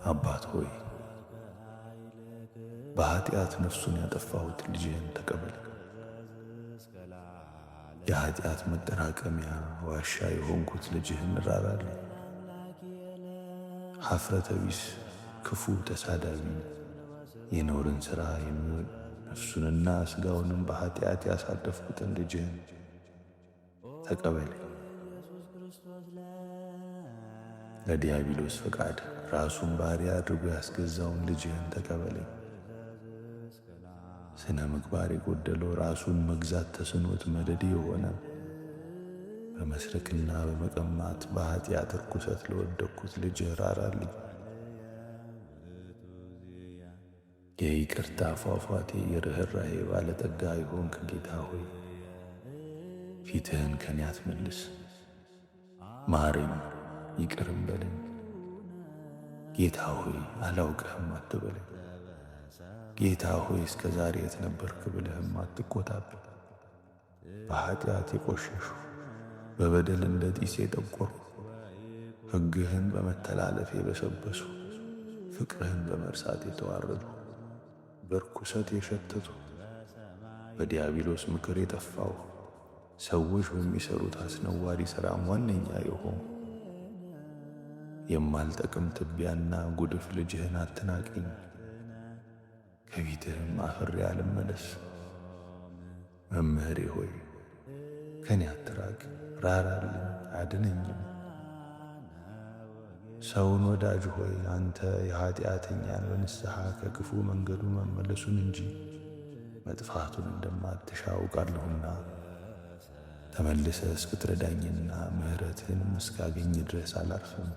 አባት ሆይ በኃጢአት ነፍሱን ያጠፋሁት ልጅህን ተቀበል። የኃጢአት መጠራቀሚያ ዋሻ የሆንኩት ልጅህን ራራልኝ። ኀፍረተ ቢስ ክፉ ተሳዳቢ የነውርን ሥራ የሚወድ ነፍሱንና ሥጋውንም በኃጢአት ያሳደፍኩትን ልጅህን ተቀበለኝ። ለዲያብሎስ ፈቃድ ራሱን ባሪያ አድርጎ ያስገዛውን ልጅህን ተቀበለኝ። ስነ ምግባር የጎደለው ራሱን መግዛት ተስኖት መደድ የሆነ በመስረቅና በመቀማት በኃጢአት ርኩሰት ለወደቅኩት ልጅህ ራራልኝ። የይቅርታ ፏፏቴ የርኅራኄ ባለጠጋ የሆንክ ጌታ ሆይ ፊትህን ከኔ አትመልስ። ማረኝ፣ ይቅርም በለኝ። ጌታ ሆይ አላውቅህም አትበለኝ። ጌታ ሆይ እስከ ዛሬ የት ነበርክ ብለህም አትቆጣብኝ። በኃጢአት የቆሸሹ በበደል እንደ ጢስ የጠቆሩ ሕግህን በመተላለፍ የበሰበሱ ፍቅርህን በመርሳት የተዋረዱ በርኩሰት የሸተቱ በዲያብሎስ ምክር የጠፋው ሰዎች በሚሰሩት አስነዋሪ ሥራም ዋነኛ የሆኑ የማልጠቅም ትቢያና ጉድፍ ልጅህን አትናቀኝ። ከፊትህም አፍሬ አልመለስ። መምህሬ ሆይ ከኔ አትራቅ፣ ራራልኝ፣ አድነኝም። ሰውን ወዳጅ ሆይ አንተ የኃጢአተኛን በንስሐ ከክፉ መንገዱ መመለሱን እንጂ መጥፋቱን እንደማትሻ አውቃለሁና ተመልሰህ እስክትረዳኝና ምሕረትህንም እስካገኝ ድረስ አላርፍም።